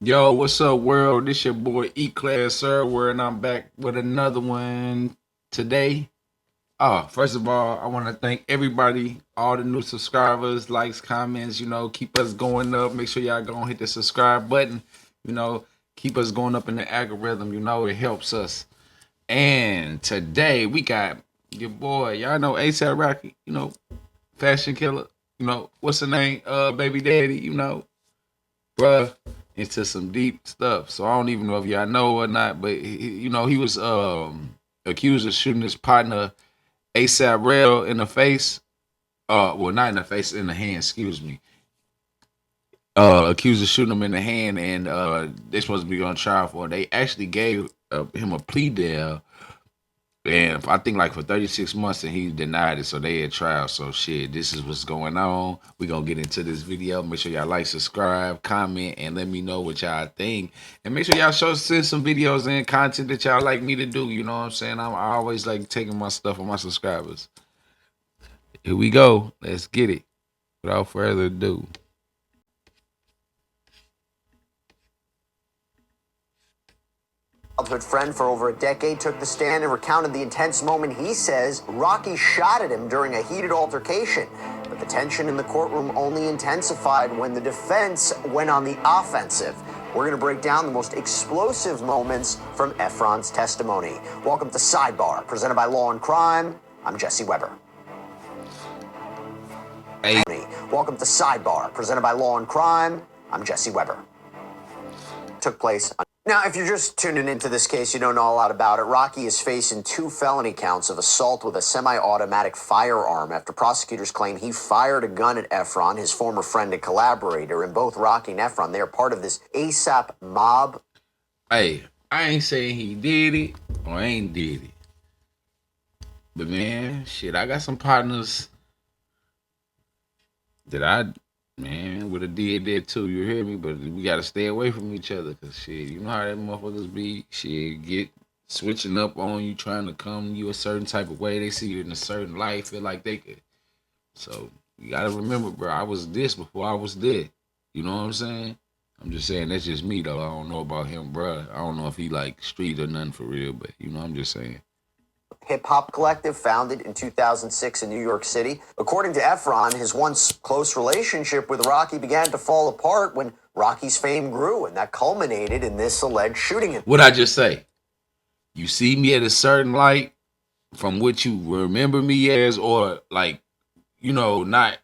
Yo, what's up, world? This your boy Eclasserrwerr, and I'm back with another one today. First of all, I want to thank everybody, all the new subscribers, likes, comments. Keep us going up. Make sure y'all go and hit the subscribe button. You know, keep us going up in the algorithm. It helps us. And today we got your boy. Y'all know ASAP Rocky. Fashion killer. What's the name? Baby daddy. Bruh, into some deep stuff. So I don't even know if y'all know or not, but he was accused of shooting his partner ASAP in the face. Well, not in the face, in the hand. Excuse me. Accused of shooting him in the hand, and they supposed to be on trial for it. They actually gave him a plea deal, and I think like for 36 months, and he denied it. So they had trial. So shit, this is what's going on. We gonna get into this video. Make sure y'all like, subscribe, comment, and let me know what y'all think. And make sure y'all send some videos and content that y'all like me to do. You know what I'm saying? I always like taking my stuff on my subscribers. Here we go. Let's get it. Without further ado. Childhood friend for over a decade took the stand and recounted the intense moment he says Rocky shot at him during a heated altercation. But the tension in the courtroom only intensified when the defense went on the offensive. We're going to break down the most explosive moments from Efron's testimony. Welcome to Sidebar, presented by Law and Crime. I'm Jesse Weber. Hey. Welcome to Sidebar, presented by Law and Crime. I'm Jesse Weber. Took place. Now, if you're just tuning into this case, you don't know a lot about it. Rocky is facing 2 felony counts of assault with a semi-automatic firearm after prosecutors claim he fired a gun at Efron, his former friend and collaborator. And both Rocky and Efron, they're part of this ASAP mob. Hey, I ain't saying he did it or ain't did it. But man, shit, I got some partners that would have did that too. You hear me? But we gotta stay away from each other, cause shit, you know how that motherfuckers be. Shit, get switching up on you, trying to come you a certain type of way. They see you in a certain light, feel like they could. So you gotta remember, bro. I was this before I was that. You know what I'm saying? I'm just saying that's just me though. I don't know about him, bro. I don't know if he like street or nothing for real, but I'm just saying. Hip-hop collective founded in 2006 in New York City. According to Efron, his once close relationship with Rocky began to fall apart when Rocky's fame grew, and that culminated in this alleged shooting. What'd I just say? You see me at a certain light from what you remember me as, or like, not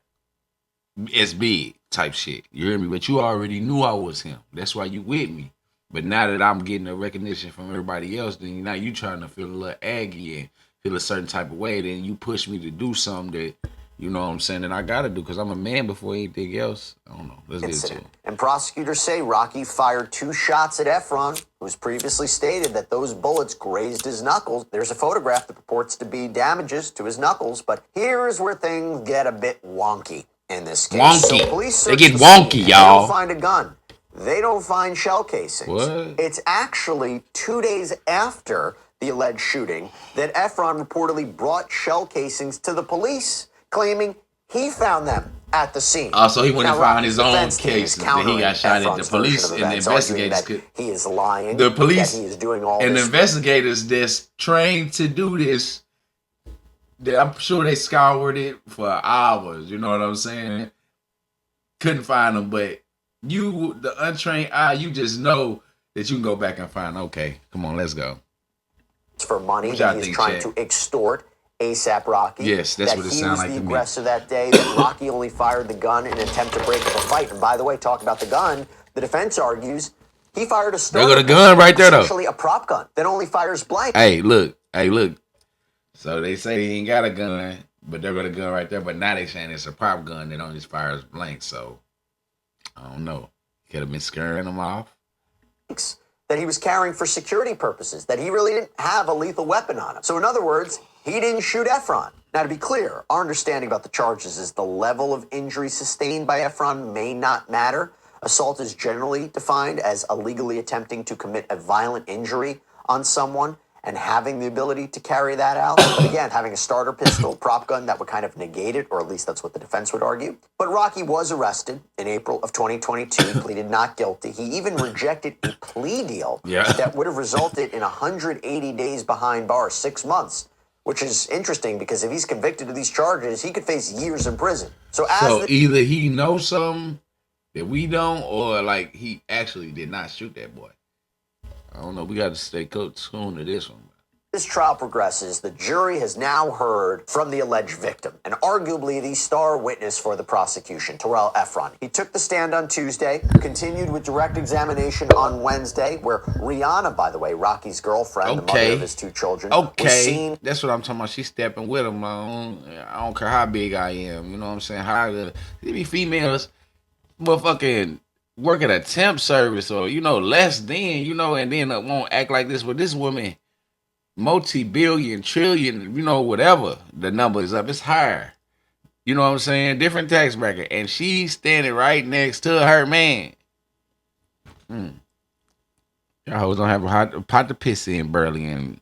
as big type shit. You hear me? But you already knew I was him. That's why you with me. But now that I'm getting a recognition from everybody else, then now you trying to feel a little aggy and feel a certain type of way. Then you push me to do something that, you know what I'm saying, that I got to do because I'm a man before anything else. I don't know. Let's get into it. And prosecutors say Rocky fired 2 shots at Efron, who's previously stated that those bullets grazed his knuckles. There's a photograph that purports to be damages to his knuckles, but here's where things get a bit wonky in this case. Wonky. So police they get wonky, y'all. They don't find a gun. They don't find shell casings. What? It's actually 2 days after the alleged shooting that Efron reportedly brought shell casings to the police, claiming he found them at the scene. So he went and found his own cases that he got shot at. The police and the investigators he is lying. The police that he is doing all and this. the investigators that's trained to do this, I'm sure they scoured it for hours. You know what I'm saying? Couldn't find them, but you, the untrained eye, you just know that you can go back and find. Okay, come on, let's go. For money that he's trying to extort ASAP Rocky. Yes, that's what it sounds like to me. He was the aggressor that day, that Rocky only fired the gun in an attempt to break up a fight. And by the way, talk about the gun, the defense argues he fired a starter gun. There go the gun right there, though. Essentially a prop gun that only fires blank. Hey, look. So they say he ain't got a gun, but there go the gun right there. But now they saying it's a prop gun that only fires blank. So I don't know. Could have been scaring him off. That he was carrying for security purposes, that he really didn't have a lethal weapon on him. So in other words, he didn't shoot Efron. Now, to be clear, our understanding about the charges is the level of injury sustained by Efron may not matter. Assault is generally defined as illegally attempting to commit a violent injury on someone. and having the ability to carry that out. But again, having a starter pistol, prop gun, that would kind of negate it, or at least that's what the defense would argue. But Rocky was arrested in April of 2022, pleaded not guilty. He even rejected a plea deal that would have resulted in 180 days behind bars, 6 months, which is interesting because if he's convicted of these charges, he could face years in prison. So either he knows something that we don't, or like he actually did not shoot that boy. I don't know. We got to stay tuned to this one. This trial progresses, the jury has now heard from the alleged victim and arguably the star witness for the prosecution, Terrell Efron. He took the stand on Tuesday, continued with direct examination on Wednesday, where Rihanna, by the way, Rocky's girlfriend, the mother of his 2 children, was seen. That's what I'm talking about. She's stepping with him. I don't care how big I am. You know what I'm saying? How there be females, motherfucking work at a temp service or, less than, and then won't act like this. But this woman, multi-billion, trillion, whatever the number is up, it's higher. You know what I'm saying? Different tax bracket. And she's standing right next to her man. Y'all hoes don't have a pot to piss in Burley and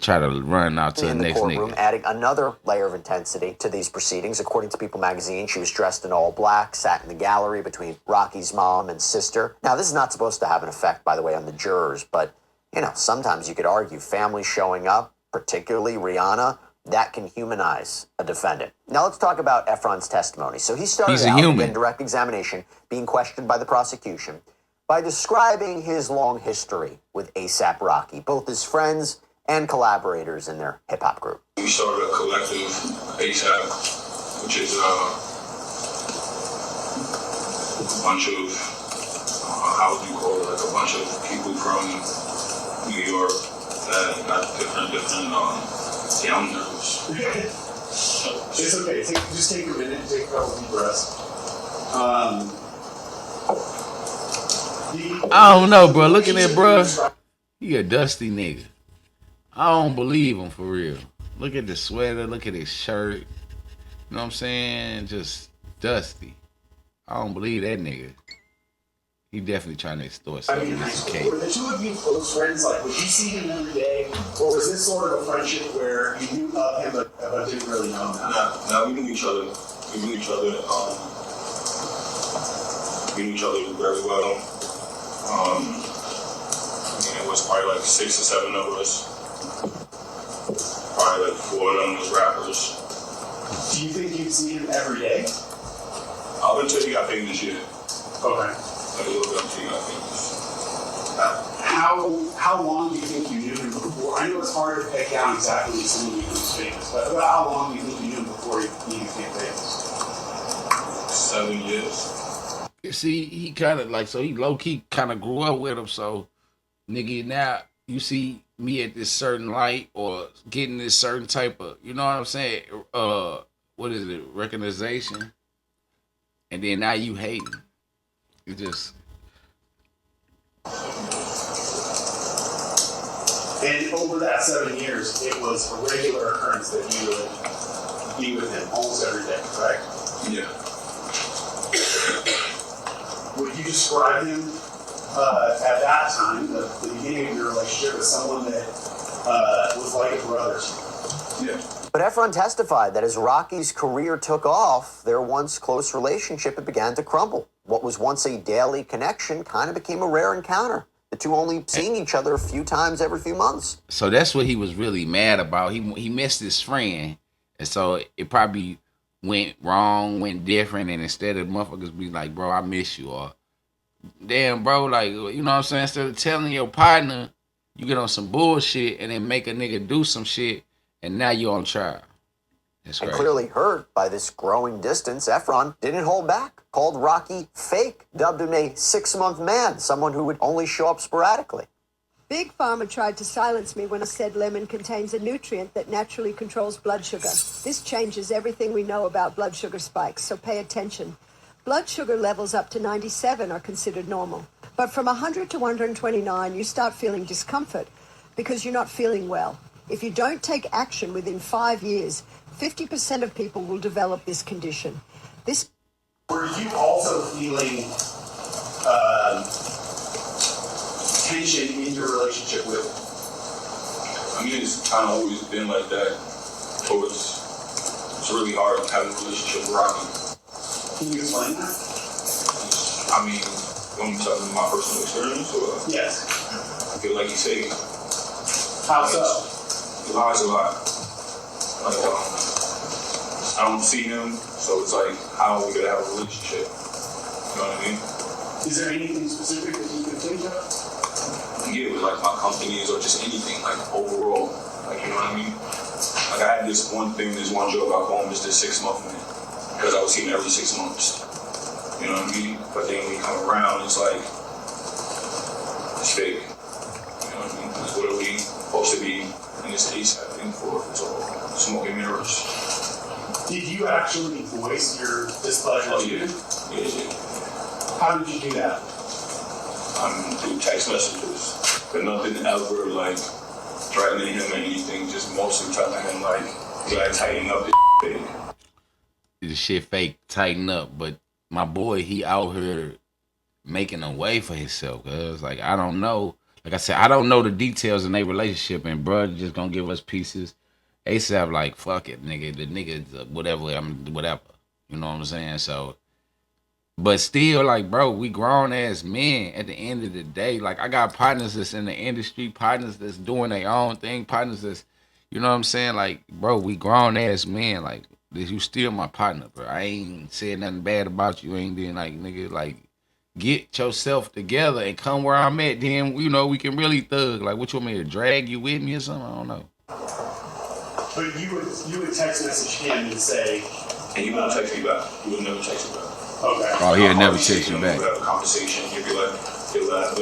try to run out to the next courtroom, nigga. Adding another layer of intensity to these proceedings. According to People magazine, she was dressed in all black, sat in the gallery between Rocky's mom and sister. Now, this is not supposed to have an effect, by the way, on the jurors, but sometimes you could argue family showing up, particularly Rihanna, that can humanize a defendant. Now let's talk about Efron's testimony. So he started out in direct examination, being questioned by the prosecution, by describing his long history with A$AP Rocky, both his friends and collaborators in their hip-hop group. We started a collective, A$AP, which is a bunch of, how would you call it, like a bunch of people from New York that got different down nerves. It's okay. Just take a minute. Take a couple deep breaths. I don't know, bro. Looking at bro, he a dusty nigga. I don't believe him for real. Look at the sweater. Look at his shirt. You know what I'm saying? Just dusty. I don't believe that nigga. He definitely trying to extort something. Were the 2 of you close friends? Like, would you see him every day? Or was this sort of a friendship where you knew of him but didn't really know him? No, we knew each other. We knew each other. We knew each other very well. It was probably like 6 or 7 of us. Probably like 4 of them was rappers. Do you think you'd see him every day? Up until he got famous, yeah. Okay. How long do you think you knew him before? I know it's hard to pick out exactly someone who was famous, but how long do you think you knew him before he became famous? 7 years. See, he kind of like, so he low-key kind of grew up with him, so nigga, now you see me at this certain light or getting this certain type of, you know what I'm saying? What is it? Recognition. And then now you hating. It just. And over that 7 years, it was a regular occurrence that you would be with him almost every day, correct? Yeah. Would you describe him at that time, the beginning of your relationship, as someone that was like a brother? Yeah. But Efron testified that as Rocky's career took off, their once close relationship had began to crumble. What was once a daily connection kind of became a rare encounter. The 2 only seeing each other a few times every few months. So that's what he was really mad about. He missed his friend, and so it probably went wrong, went different, and instead of motherfuckers be like, bro, I miss you, or damn, bro, like, you know what I'm saying? Instead of telling your partner, you get on some bullshit and then make a nigga do some shit, and now you're on trial. That's and right. Clearly hurt by this growing distance, Efron didn't hold back. Called Rocky fake, dubbed him a 6-month man, someone who would only show up sporadically. Big Pharma tried to silence me when I said lemon contains a nutrient that naturally controls blood sugar. This changes everything we know about blood sugar spikes, so pay attention. Blood sugar levels up to 97 are considered normal. But from 100 to 129, you start feeling discomfort because you're not feeling well. If you don't take action within 5 years, 50% of people will develop this condition. Were you also feeling tension in your relationship with him? I mean, it's kind of always been like that. So it's really hard having a relationship with Rocky. Can you explain that? I mean, when you talking about my personal experience, or Yes. I feel like you say, How so? he lies a lot. Like, I don't see him, so it's like, how are we gonna have a relationship? You know what I mean? Is there anything specific that you can think of? Yeah, with like my companies or just anything, like overall, like, you know what I mean? Like I had this one job back home, just this 6 month man, because I was seeing every 6 months. You know what I mean? But then when you come around, it's like, it's fake. You know what I mean? It's what are we supposed to be in this ASAP thing for? It's all smoke and mirrors. Did you actually voice your displeasure Oh to yeah, him? yeah. How did you do that? Through text messages, but nothing ever like threatening him or anything. Just mostly telling him like, you gotta tighten up this thing. The shit fake, tighten up. But my boy, he out here making a way for himself. Cause like I don't know, like I said, I don't know the details in their relationship, and bruh just gonna give us pieces. ASAP like fuck it, nigga. The nigga whatever, whatever. You know what I'm saying? So, but still, like bro, we grown ass men. At the end of the day, like I got partners that's in the industry, partners that's doing their own thing, partners that's, you know what I'm saying? Like bro, we grown ass men. Like you still my partner, bro. I ain't said nothing bad about you. Ain't been like nigga like. Get yourself together and come where I'm at, then you know we can really thug. Like, what you want me to drag you with me or something? I don't know. But you would text message him and say, And you won't text me back. You would never text me back. okay. Oh, he'll never text you back. We have a conversation. You'd be like,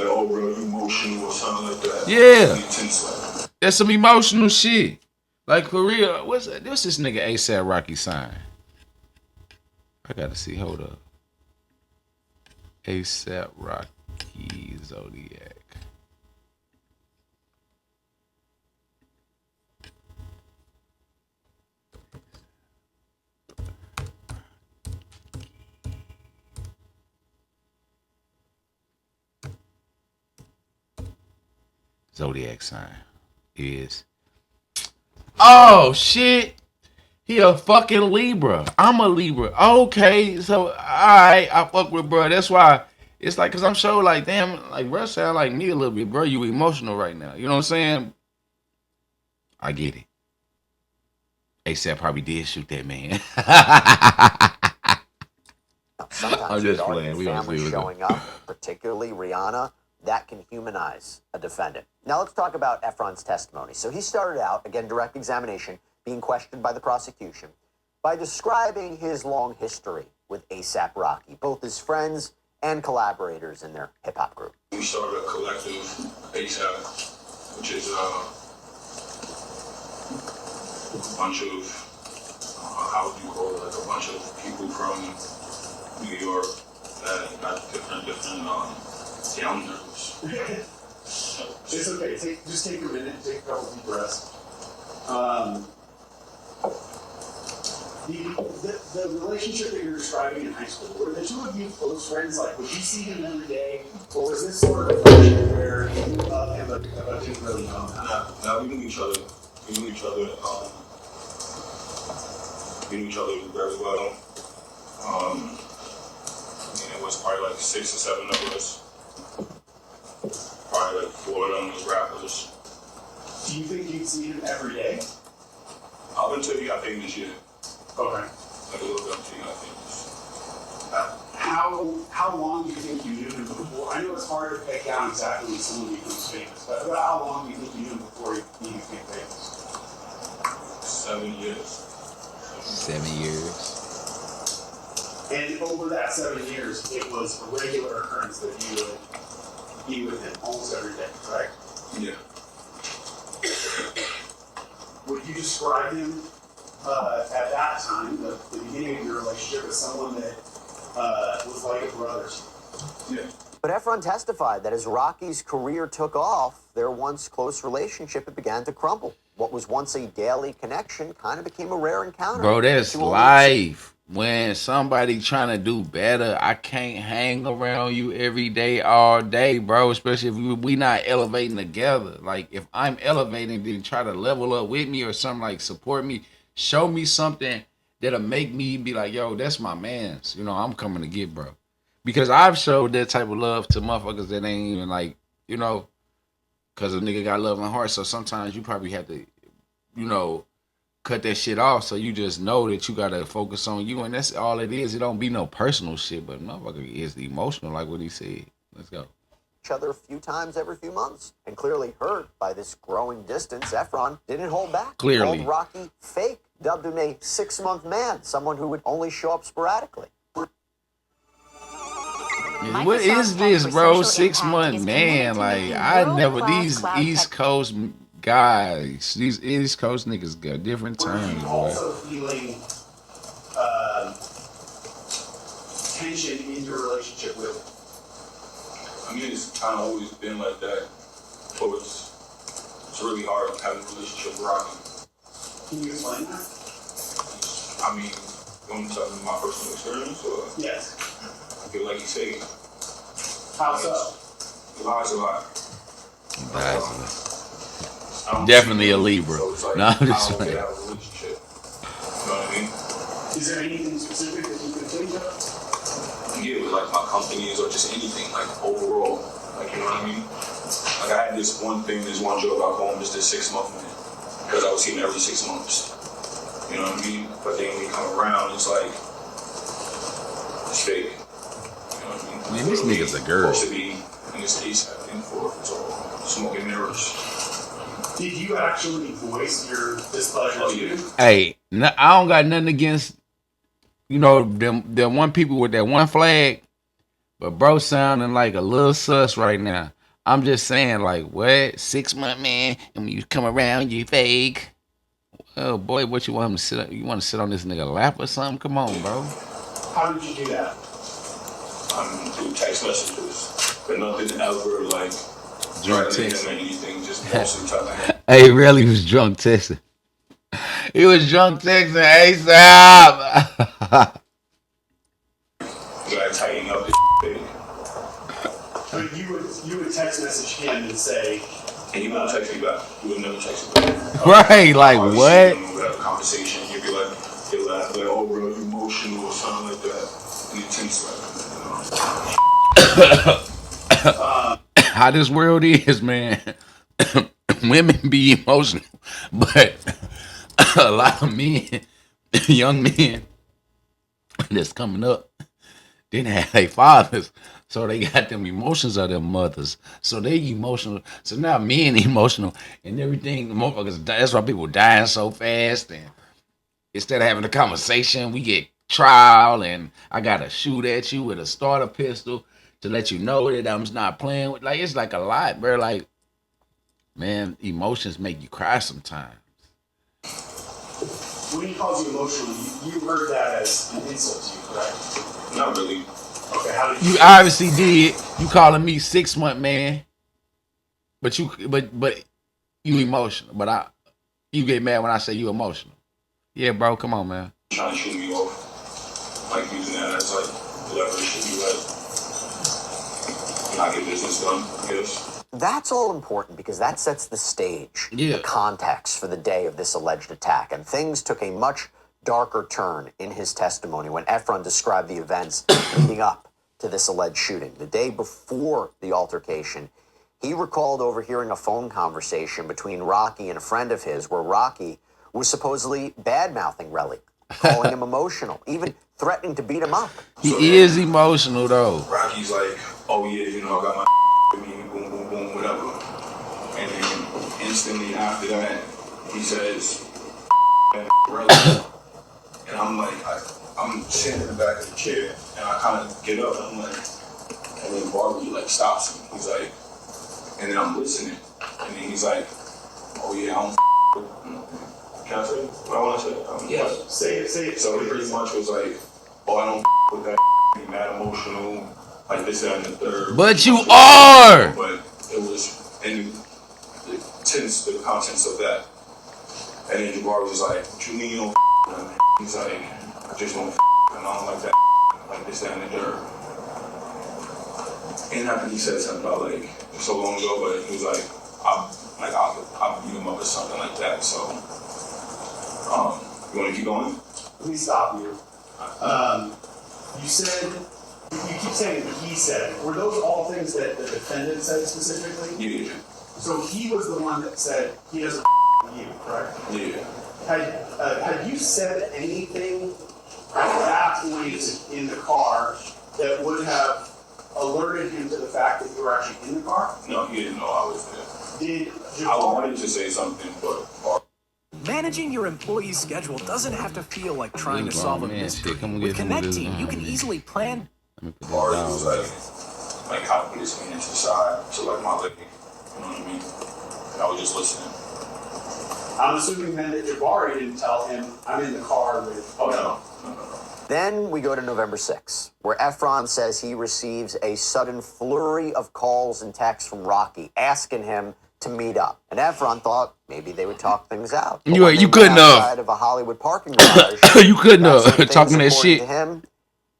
oh bro, you emotional or something like that. Yeah, Intense like. that's some emotional shit. Like for real, what's this nigga ASAP Rocky sign? I gotta see. Hold up. ASAP Rocky Zodiac. Zodiac sign is. Oh shit! He a fucking Libra. I'm a Libra. Okay, so alright, I fuck with bro. That's why it's like, cause I'm sure like damn, like bro sound like me a little bit, bro. You emotional right now. You know what I'm saying? I get it. ASAP probably did shoot that man. Sometimes I'm you just could argue playing. We gonna family see what's showing up, particularly Rihanna, that can humanize a defendant. Now let's talk about Efron's testimony. So he started out, again, direct examination, being questioned by the prosecution, by describing his long history with A$AP Rocky, both as friends and collaborators in their hip-hop group. We started a collective ASAP, which is a bunch of, how would you call it, like a bunch of people from New York that got different yeah, I'm nervous. It's okay. Just take a minute. Take a couple deep breaths. The relationship that you're describing in high school, were the two of you close friends? Like, would you see him every day? Or was this sort of a friendship where you loved him but didn't really know him? Now we knew each other. We knew each other very well. And it was probably like 6 or 7 of us. Probably like 4 of them was rappers. Do you think you'd see him every day? Up until he got famous, yeah. Okay. Like a little bit until he got famous. How long do you think you knew him before? I know it's hard to pick out exactly when someone becomes famous, but about how long do you think you knew him before he became famous? 7 years. 7 years. And over that 7 years, it was a regular occurrence that you would be with him almost every day, correct? Yeah. Would you describe him at that time, the beginning of your relationship, as someone that was like a brother? Yeah. But Efron testified that as Rocky's career took off, their once close relationship had began to crumble. What was once a daily connection kind of became a rare encounter. Bro, that's life. when somebody trying to do better, I can't hang around you every day, all day, bro. Especially if we not elevating together. Like if I'm elevating, then try to level up with me or something, like support me, show me something that'll make me be like, yo, that's my man's. You know, I'm coming to get, bro. Because I've showed that type of love to motherfuckers that ain't even like, you know, because a nigga got love in heart. So sometimes you probably have to, you know, cut that shit off, so you just know that you gotta focus on you, and that's all it is. It don't be no personal shit, but motherfucker is emotional, like what he said. Let's go. Each other a few times every few months. And clearly hurt by this growing distance, Efron didn't hold back. Clearly. Called Rocky fake, dubbed him a 6-month man, someone who would only show up sporadically. What is this, bro? 6-month man. Like I never these East Coast guys, these East Coast niggas got different terms, boy. Also feeling tension in your relationship with him. I mean, it's kind of always been like that. So it's really hard having a relationship with Rocky. Can you explain that? I mean, you want me to tell you my personal experience, or Yes. I feel like he's saying How so? he lies a lot. I don't Definitely see a him, Libra. so it's like, No, I'm just I don't playing. get out of a relationship. You know what I mean? Is there anything specific that you could think of? Yeah, with like my companies or just anything, like overall, like, you know what I mean? Like I had this one job I call him just this 6-month man, because I would see him every 6 months. You know what I mean? But then when he come around, it's like, it's fake. You know what I mean? Man, this nigga's a girl. Supposed to be, in this case, I think for smoking mirrors. Did you actually voice your displeasure Oh, to yeah. him? Hey, I don't got nothing against, you know, them one people with that one flag, but bro sounding like a little sus right now. I'm just saying, like, what? 6-month man, and when you come around, you fake. Oh boy, what you want him to sit on? You want to sit on this nigga lap or something? Come on, bro. How did you do that? Through text messages, but nothing ever like Drunk threatening text. him or anything, just mostly telling him. Hey, really was drunk texting. He was drunk texting ASAP. You gotta tighten up this baby. But you would text message him and say, And you won't text me back. You would never text me back. Right, like Or what? We would have a conversation. You'd be like, he'll laugh, like, oh, bro, you emotional or something like that. And it takes How this world is, man. Women be emotional, but a lot of men, young men that's coming up, didn't have their fathers, so they got them emotions of their mothers. So they emotional. So now men emotional and everything. The motherfuckers. That's why people dying so fast. And instead of having a conversation, we get trial, and I gotta shoot at you with a starter pistol to let you know that I'm not playing with. Like it's like a lot, bro. Like, man, emotions make you cry sometimes. when he calls you emotional, you heard that as an insult to you, correct? Not really. Okay, how did You obviously did. You calling me 6-month man, but you emotional. But you get mad when I say you emotional. Yeah, bro, come on, man. Trying to shoot me off. Like using that as like leverage to be like, not get business done, I guess. That's all important because that sets the stage, Yeah. the context for the day of this alleged attack. And things took a much darker turn in his testimony when Efron described the events leading up to this alleged shooting. The day before the altercation, he recalled overhearing a phone conversation between Rocky and a friend of his where Rocky was supposedly bad-mouthing Relly, calling him emotional, even threatening to beat him up. He is emotional though. Rocky's like, oh yeah, you know, I got my with me, boom, boom, boom, whatever. And then instantly after that, he says, really? And I'm like, I'm sitting in the back of the chair, and I kind of get up, and I'm like, and then Barbie like stops me. He's like, and then I'm listening, and then he's like, oh yeah, I don't can I say what I want to say? Yeah, say it. So he pretty much was like, oh, I don't with that, be mad emotional, like this, that, and the third. But you are. But it was in the contents of that. And then Jabari was like, what you mean you don't with him? He's like, I just don't I don't like that, like this, that, and the third. And after he said something about like so long ago, but he was like, I'll beat him up or something like that. So, you want to keep going? Let me stop you. You said, you keep saying that he said. Were those all things that the defendant said specifically? Yeah. So he was the one that said he doesn't you, correct? Yeah. Had you said anything at that point in the car that would have alerted him to the fact that you were actually in the car? No, he didn't know I was there. Did I wanted to say something, but Managing your employee's schedule doesn't have to feel like trying to solve a mystery. Come With get some of this, Connecting, you can easily plan. Ari was like how to put his hand to the side to like my leg. You know what I mean? And I was just listening. I'm assuming then that Jabari didn't tell him, I'm in the car with... Oh, no. Then we go to November 6th, where Efron says he receives a sudden flurry of calls and texts from Rocky asking him to meet up. And Efron thought maybe they would talk things out. But when You they couldn't went outside of a Hollywood parking garage, you couldn't things, talking that according shit. to him,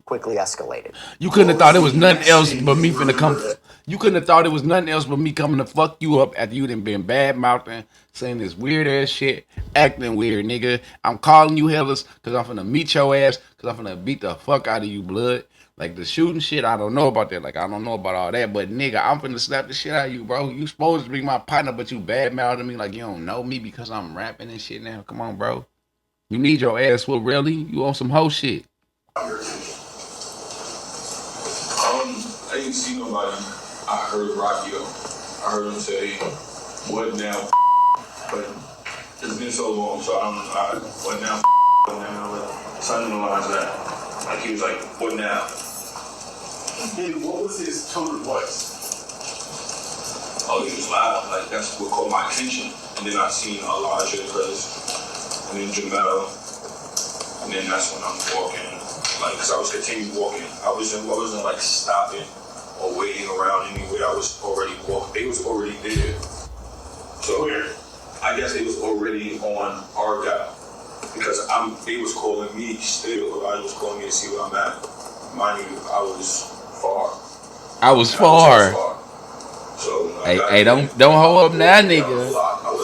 quickly escalated. You couldn't have thought it was nothing else but me finna come. You couldn't have thought it was nothing else but me coming to fuck you up after you done been bad mouthing, saying this weird ass shit, acting weird, nigga. I'm calling you hellas because I'm finna meet your ass, because I'm finna beat the fuck out of you, blood. Like the shooting shit, I don't know about that. Like I don't know about all that, but nigga, I'm finna slap the shit out of you, bro. You supposed to be my partner, but you bad mouthing me like you don't know me because I'm rapping and shit now. Come on, bro. You need your ass whooped, really? You on some hoe shit. I didn't see nobody. I heard Rocky. I heard him say, "What now?" But it's been so long, so I what now? What now? Something along that. Like he was like, "What now?" And what was his tone of voice? Oh, he was loud. Like that's what caught my attention. And then I seen Elijah first, and then Jamel, and then that's when I'm walking. Like, cause I was continuing walking. I wasn't like stopping or waiting around anywhere. I was already walking. They was already there. So I guess they was already on our guy. Because they was calling me still. I was calling me to see where I'm at. Mind you, I was far. I was far. So Hey, don't hold up now, nigga.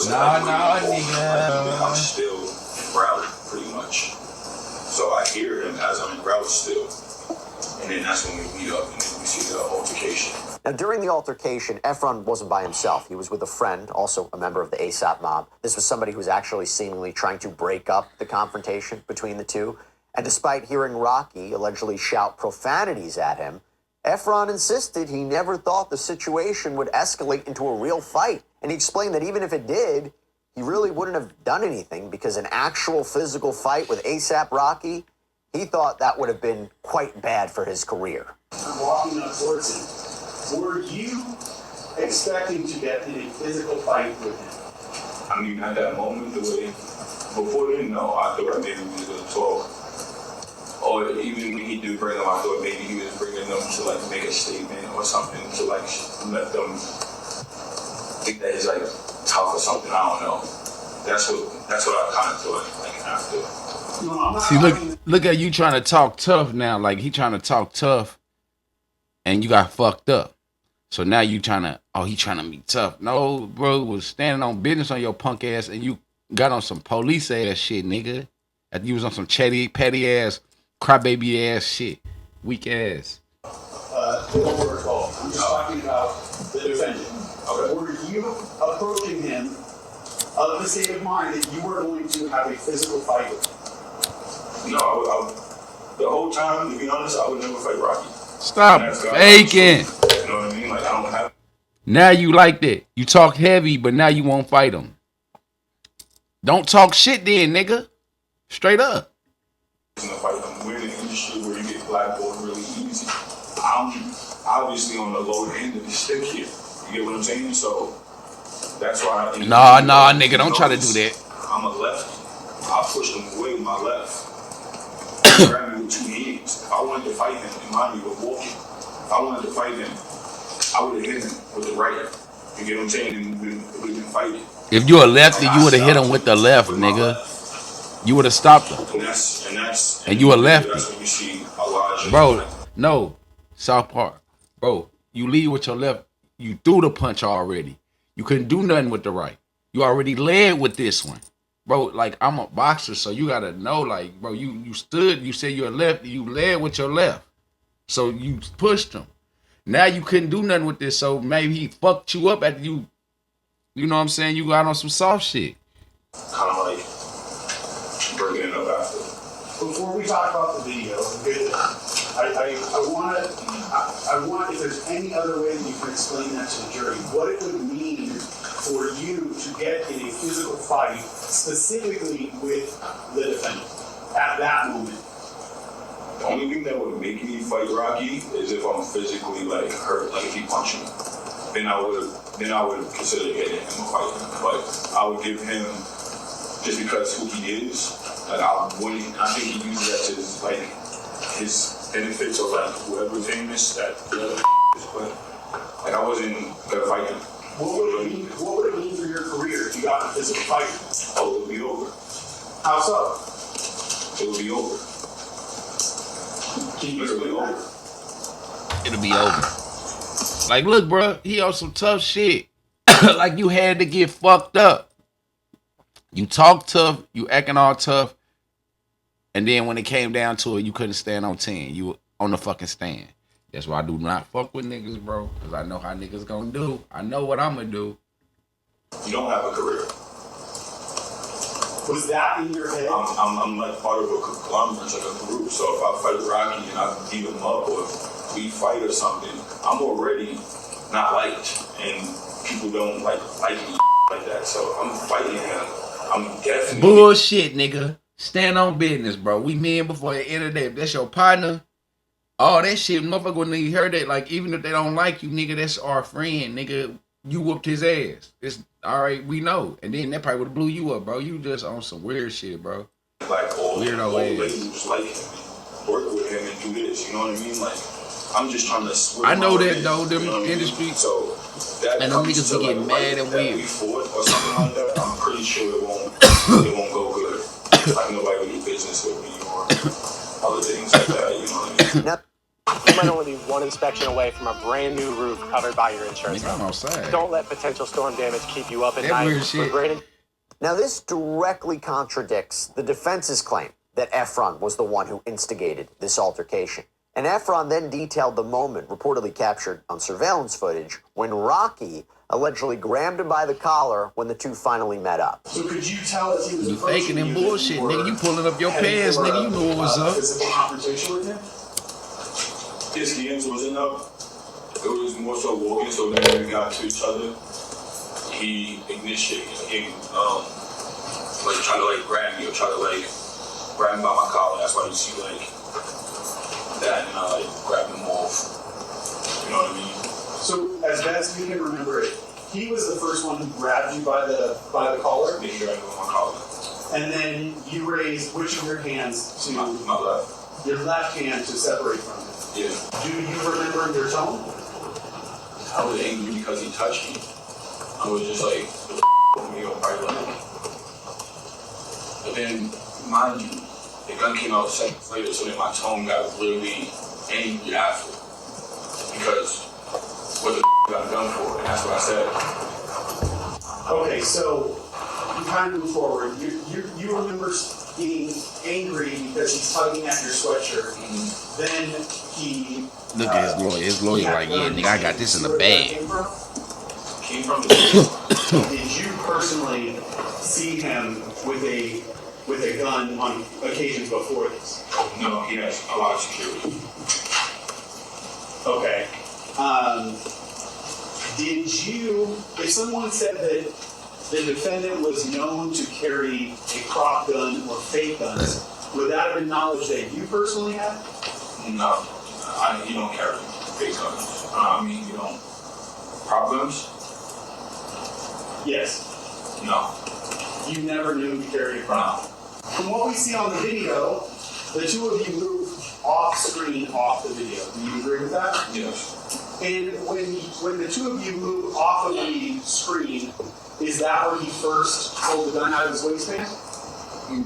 Nah, nigga. I'm still in Raleigh, pretty much. So I hear him as I'm in Raleigh still. And then that's when we meet up and then we see the altercation. Now, during the altercation, Efron wasn't by himself. He was with a friend, also a member of the ASAP mob. This was somebody who was actually seemingly trying to break up the confrontation between the two. And despite hearing Rocky allegedly shout profanities at him, Efron insisted he never thought the situation would escalate into a real fight. And he explained that even if it did, he really wouldn't have done anything because an actual physical fight with ASAP Rocky, he thought that would have been quite bad for his career. I'm walking up towards him. Were you expecting to get in a physical fight with him? I mean, at that moment, before then, no, I thought maybe we was going to talk. Or even when he did bring them, I thought maybe he was bringing them to like make a statement or something to like let them think that he's like tough or something. I don't know. That's what I kind of thought like after. No, See, look at you trying to talk tough now. Like he trying to talk tough, and you got fucked up. So now you trying to, he trying to be tough. No, bro, was standing on business on your punk ass, and you got on some police ass shit, nigga. And you was on some petty ass, crybaby ass shit, weak ass. Don't worry, Paul. I'm just talking about the defendant. Okay. Were you approaching him of the state of mind that you were going to have a physical fight with him? No, the whole time, to be honest, I would never fight Rocky. Stop faking. You know what I mean? Like, I don't have. Now you like that. You talk heavy, but now you won't fight him. Don't talk shit then, nigga. Straight up. We're in an industry where you get blackballed really easy. I'm obviously on the lower end of the stick here. You get what I'm saying? So that's why. Nah, nigga, don't try to do that. I'm a lefty. I pushed him away with my left. Grabbed me with two hands. If I wanted to fight him, and mind you, we're walking. If I wanted to fight him, I would have hit him with the right. You get what I'm saying? And we've been fighting. If you're a lefty, you would have hit him with the left, nigga. You would have stopped him. And You a lefty. that's when you see a lot of Bro, no. South Park. Bro, you lead with your left. You threw the punch already. You couldn't do nothing with the right. You already led with this one. Bro, like, I'm a boxer, so you gotta know, like, bro, you stood, you said you're left, you led with your left. So you pushed him. Now you couldn't do nothing with this, so maybe he fucked you up after you know what I'm saying, you got on some soft shit. kind of like bringing it up after. Before we talk about the video, I want, if there's any other way that you can explain that to the jury, what it would mean for you to get in a physical fight, specifically with the defendant, at that moment. The only thing that would make me fight Rocky is if I'm physically like hurt, like if he punched me. Then I would consider getting him a fight. But I would give him, just because who he is, like I think he uses that to like his benefits of like whoever's famous that is, but like I wasn't gonna fight him. What would it mean for your career if you got in a physical fight? Oh, it would be over. How so? It would be over. Can you explain that? It'll be over. Like, look, bro, he on some tough shit. Like, you had to get fucked up. You talk tough, you acting all tough, and then when it came down to it, you couldn't stand on 10. You were on the fucking stand. That's why I do not fuck with niggas, bro, because I know how niggas gonna do. I know what I'm gonna do. You don't have a career. Was that in your head? I'm like part of a conglomerate, like a group. So if I fight Rocky and I beat him up, or if we fight or something, I'm already not liked, and people don't like me like that. So I'm fighting him. I'm definitely Bullshit, nigga. Stand on business, bro. We men before the end of the day. If that's your partner, all that shit, motherfucker, when they heard that, like, even if they don't like you, nigga, that's our friend, nigga. You whooped his ass. It's all right, we know. And then that probably would have blew you up, bro. You just on some weird shit, bro. like all Weirdo ladies like him and work with him and do this. You know what I mean? Like I'm just trying to. I know that though, them industry. So that and them niggas be getting mad and weird. We fought or something like that. I'm pretty sure it won't go good. Like nobody will do business with me or other things like that. You know what I mean? Now, You might only be one inspection away from a brand new roof covered by your insurance. Nigga, I'm outside. Don't let potential storm damage keep you up at That night. weird shit. now, this directly contradicts the defense's claim that Efron was the one who instigated this altercation. And Efron then detailed the moment, reportedly captured on surveillance footage, when Rocky allegedly grabbed him by the collar when the two finally met up. So could you tell us he was You faking approaching them you bullshit, before nigga. You pulling up your heading pants, for nigga. You know what's up. Physical confrontation with him? His hands wasn't up. It was more so walking. So then we got to each other. He initiated him, like trying to like grab me or try to like grab me by my collar. That's why you see like that, and I like grab him off. You know what I mean? So as best we can remember it, he was the first one who grabbed you by the collar, Then he grabbed me with my collar. and then you raised which of your hands to My left. your left hand to separate from him. Yeah. Do you remember your tone? I was angry because he touched me. I was just like, what the me or probably like. But then, mind you, the gun came out seconds later, so then my tone got really angry after. Because what the got a gun for? And that's what I said. Okay, so you kind of move forward. You remember being angry because he's tugging at your sweatshirt. Mm-hmm. Then he Look at his lawyer. His lawyer like, yeah, nigga, I got this in the bag. Came from the Did you personally see him with a gun on occasions before this? No, he has a lot of security. Okay. Did you, if someone said that the defendant was known to carry a prop gun or fake guns, would that have been knowledge that you personally had? No, you don't carry big guns. I mean, you don't. Problems? Yes. No. You never knew he carried a prop. From what we see on the video, the two of you moved off screen off the video. Do you agree with that? Yes. And when the two of you move off of the screen, is that when he first pulled the gun out of his waistband?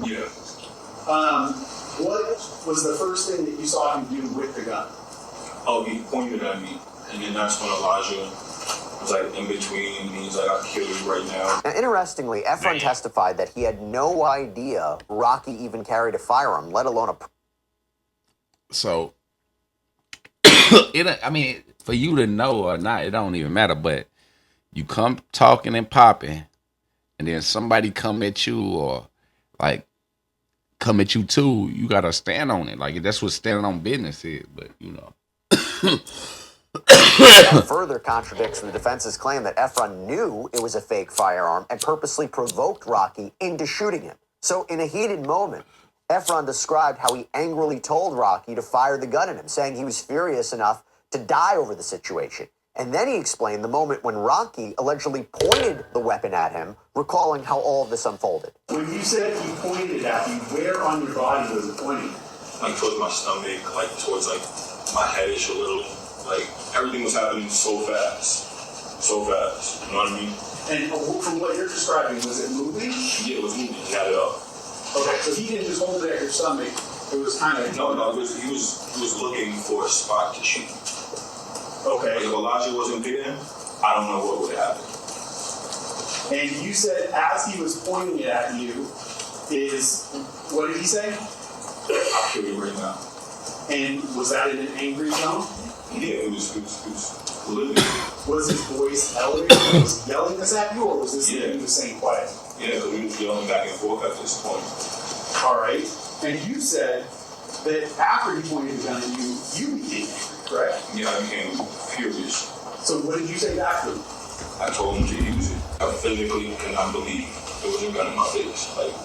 Yeah. What was the first thing that you saw him do with the gun? Oh, he pointed at me, and then that's when Elijah was like in between, and he's like, "I'll kill you right now." Now, interestingly, Efron testified that he had no idea Rocky even carried a firearm, let alone a... So, I mean, for you to know or not, it don't even matter. But you come talking and popping, and then somebody come at you or like come at you too, you gotta stand on it. Like that's what standing on business is. But you know. That further contradicts the defense's claim that Efron knew it was a fake firearm and purposely provoked Rocky into shooting him. So in a heated moment, Efron described how he angrily told Rocky to fire the gun at him, saying he was furious enough to die over the situation. And then he explained the moment when Rocky allegedly pointed the weapon at him, recalling how all of this unfolded. When you said he pointed at you, where on your body was it pointing? Like towards my stomach, like towards like my headish a little. Like everything was happening so fast. You know what I mean? And from what you're describing, was it moving? Yeah, it was moving. He had it up. Okay, so he didn't just hold it at your stomach. It was kind of... No, he was looking for a spot to shoot. Okay. If Elijah wasn't there, I don't know what would happen. And you said as he was pointing it at you, what did he say? I'll kill you right now. And was that in an angry tone? Yeah, it was living. Was his voice elevated? Was he yelling this at you, or was this something he was saying quiet? Yeah, because we was yelling back and forth at this point. All right. And you said that after he pointed the gun at you, you became angry, correct? Yeah, I became furious. So what did you say back to him? I told him to use it. I physically cannot believe there was a gun in my face. Like,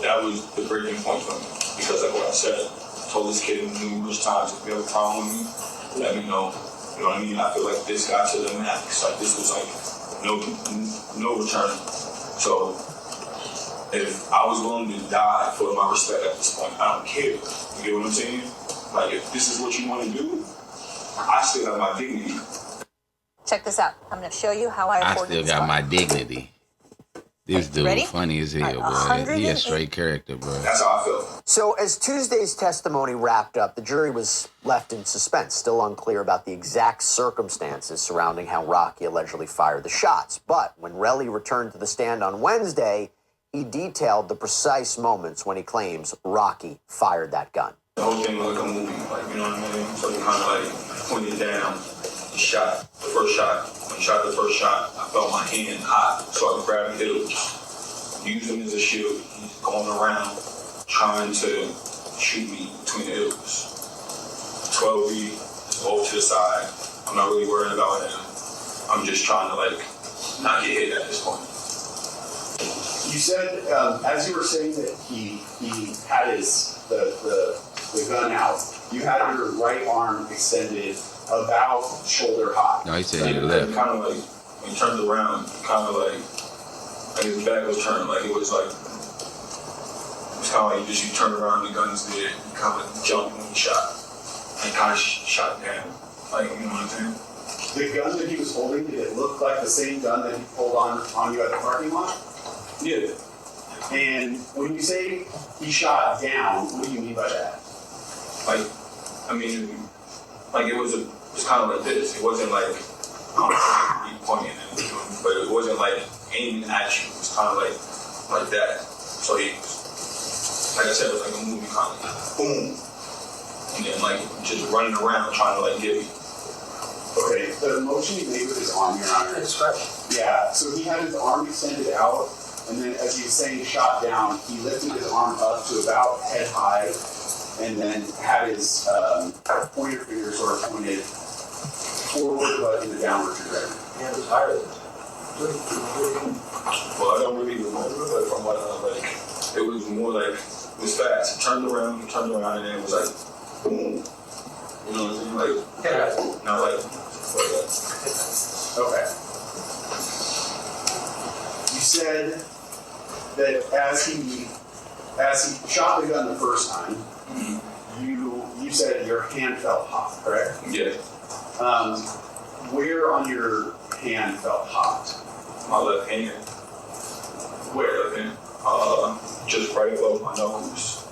that was the breaking point for me. Because like what I said, I told this kid numerous times, if you have a problem with me, let me know. You know what I mean? I feel like this got to the max. Like this was like no return. So if I was willing to die for my respect at this point, I don't care. You get what I'm saying? Like if this is what you want to do, I still have my dignity. Check this out. I'm going to show you how I afford still got my dignity. This dude ready? Funny as hell, boy. He a straight character, bro. That's how I feel. So as Tuesday's testimony wrapped up, the jury was left in suspense, still unclear about the exact circumstances surrounding how Rocky allegedly fired the shots. But when Relly returned to the stand on Wednesday, he detailed the precise moments when he claims Rocky fired that gun. The whole thing was like a movie, like, you know what I mean? So he kind of like pointed down, he shot the first shot. When he shot the first shot, I felt my hand hot, so I grabbed the hilt, used him as a shield. He's going around trying to shoot me between the hills. 12 feet, off to the side. I'm not really worried about him. I'm just trying to like not get hit at this point. You said, as you were saying that he had the gun out, you had your right arm extended about shoulder high. No, he said he left. Kind of like, when he turned around, kind of like his back was turned, like it was kind of like you turn around, the gun's there, you kind of jumped when he shot, and kind of shot down, like, you know what I'm saying? The gun that he was holding, did it look like the same gun that he pulled on you at the parking lot? Yeah. And when you say he shot down, what do you mean by that? Like, I mean, like it was kind of like this. It wasn't like pointing at him, but it wasn't like aiming at you. It was kind of like that. So he, like I said, it was like a movie, kind of like boom, and then like just running around trying to like get me. Okay, the motion he made with his arm, Your Honor. That's right. Yeah, so he had his arm extended out, and then as he was saying shot down, he lifted his arm up to about head high, and then had his pointer finger sort of pointed forward, but in a downward trajectory. Yeah, it was higher than that. Well, I don't really remember, but from what like, it was more like, it was fast. He turned around, and then it was like, boom. You know what I'm saying? Like, not like that. Okay. You said that as he shot the gun the first time, you said your hand felt hot, correct? Yeah. Where on your hand felt hot? My left hand. Where? Left hand. Just right above my nose.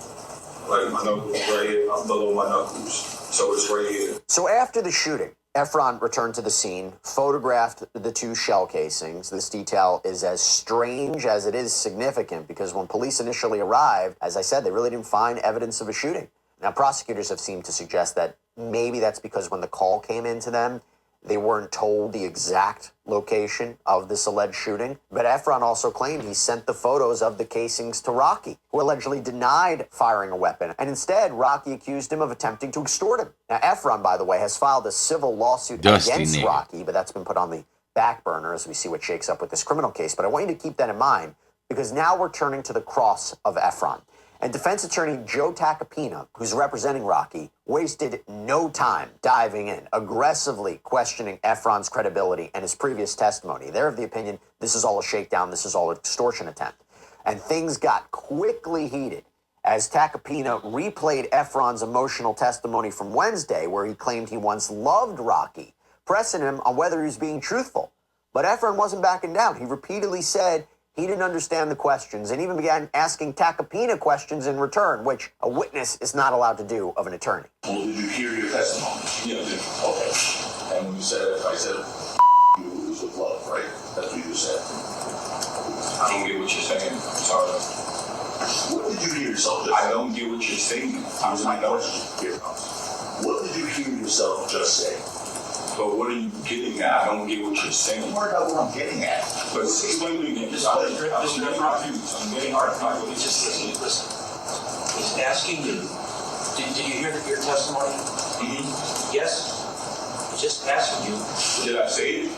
Like my knuckles right here, below my knuckles. So it's right here. So after the shooting, Efron returned to the scene, photographed the 2 shell casings. This detail is as strange as it is significant because when police initially arrived, as I said, they really didn't find evidence of a shooting. Now, prosecutors have seemed to suggest that maybe that's because when the call came into them, they weren't told the exact location of this alleged shooting. But Efron also claimed he sent the photos of the casings to Rocky, who allegedly denied firing a weapon. And instead, Rocky accused him of attempting to extort him. Now, Efron, by the way, has filed a civil lawsuit against Rocky, but that's been put on the back burner as we see what shakes up with this criminal case. But I want you to keep that in mind because now we're turning to the cross of Efron. And defense attorney Joe Tacopina, who's representing Rocky, wasted no time diving in, aggressively questioning Efron's credibility and his previous testimony. They're of the opinion this is all a shakedown, this is all an extortion attempt. And things got quickly heated as Tacopina replayed Efron's emotional testimony from Wednesday, where he claimed he once loved Rocky, pressing him on whether he was being truthful. But Efron wasn't backing down. He repeatedly said he didn't understand the questions and even began asking Tacopina questions in return, which a witness is not allowed to do of an attorney. Well, did you hear your testimony? Yeah, I did. Okay. And when you said it, I said, you, it was with love, right? That's what you said. I don't get what you're saying. I'm sorry. What did you hear yourself just say? I don't get what you're saying. Here's my question. Here it comes. What did you hear yourself just say? But what are you getting at? I don't get what you're saying. Don't worry about what I'm getting at. But explain to me again. I'm getting hard. Just listen. He's asking you, did you hear your testimony? Mm-hmm. Yes? He's just asking you. Did I say it?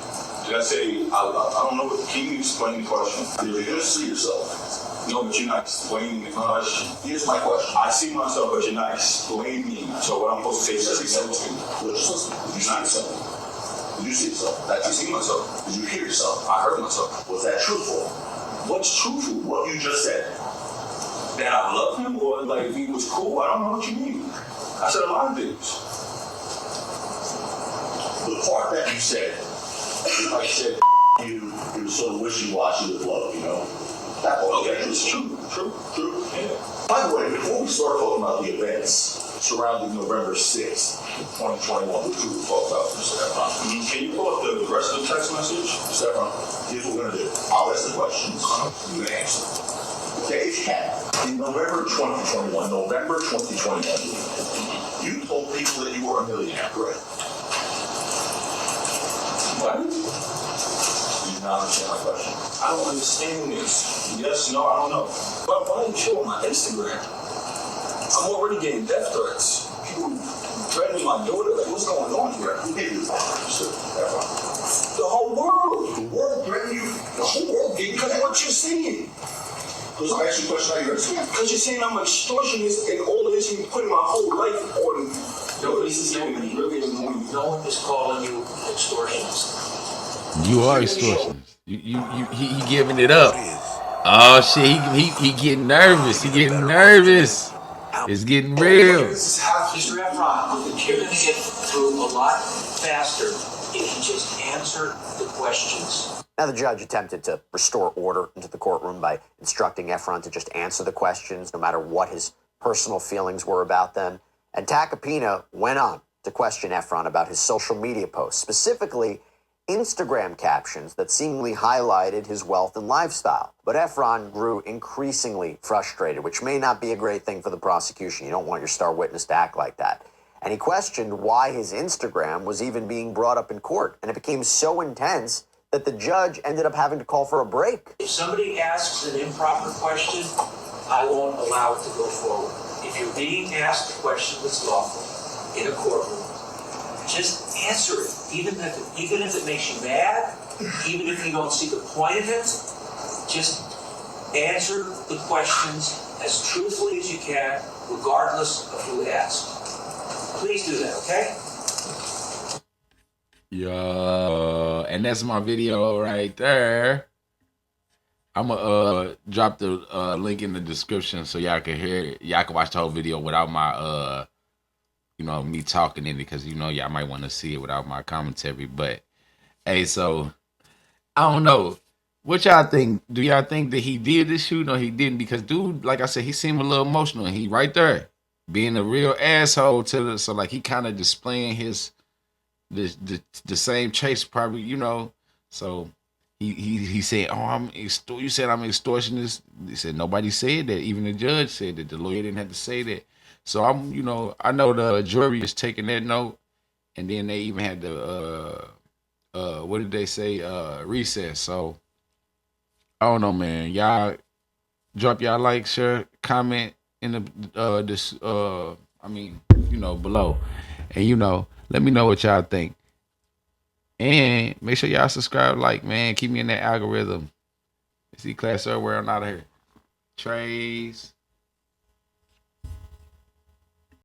Did I say, I don't know. Can you explain the question? You're going to see yourself. No, but you're not explaining the question. Here's my question. I see myself, but you're not explaining. So what I'm supposed to say is accepting. Just listen. Did you see yourself? Did you see yourself? I see myself. Did you hear yourself? I heard myself. Was that truthful? What's truthful? What you just said. That I love him, or like if he was cool? I don't know what you mean. I said a lot of things. The part that you said, I said you, it was sort of wishy-washy with love, you know? That was okay. It's true. Yeah. By the way, before we start talking about the events surrounding November 6th, 2021, which we will talk about, Mr. Efron. Can you pull up the rest of the text message? Mr. Efron, here's what we're going to do. I'll ask the questions. You can answer. Okay, if you can. In November 2021, you told people that you were a millionaire, correct? What? You do not understand my question. I don't understand this. Yes, no, I don't know. But why didn't you on my Instagram? I'm already getting death threats. People threatening my daughter. Like, what's going on here? Who gave you the whole world. The world threatened you. The whole world gave you because of what you're saying. Because I asked you a question how you understand. Because you're saying I'm an extortionist and all of this, you putting my whole life on. Nobody's really annoying. No one is calling you extortionist. You are extortionist. He giving it up. Oh shit, he getting nervous. He getting nervous. It's getting real. Mr. Efron, you're going to get through a lot faster if you just answer the questions. Now, the judge attempted to restore order into the courtroom by instructing Efron to just answer the questions, no matter what his personal feelings were about them. And Tacopina went on to question Efron about his social media posts, specifically Instagram captions that seemingly highlighted his wealth and lifestyle. But Efron grew increasingly frustrated, which may not be a great thing for the prosecution. You don't want your star witness to act like that. And he questioned why his Instagram was even being brought up in court. And it became so intense that the judge ended up having to call for a break. If somebody asks an improper question, I won't allow it to go forward. If you're being asked a question that's lawful in a courtroom, just answer it. Even if it makes you mad, even if you don't see the point of it, just answer the questions as truthfully as you can, regardless of who asks. Please do that, okay? Yeah, and that's my video right there. I'm gonna drop the link in the description so y'all can hear it. Y'all can watch the whole video without my me talking in it, because y'all might want to see it without my commentary. But hey, so I don't know. What y'all think? Do y'all think that he did this shooting or he didn't? Because dude, like I said, he seemed a little emotional and he right there. being a real asshole to the, so like he kind of displaying the same traits probably, you know. So he said, "Oh, you said I'm extortionist." He said nobody said that. Even the judge said that. The lawyer didn't have to say that. So I'm, you know, I know the jury is taking that note, and then they even had the what did they say? Recess. So I don't know, man. Y'all drop y'all like, share, comment in the this I mean, you know, below. And you know, let me know what y'all think. And make sure y'all subscribe, like, man. Keep me in that algorithm. It's Eclasserrwerr. I'm out of here. Trays.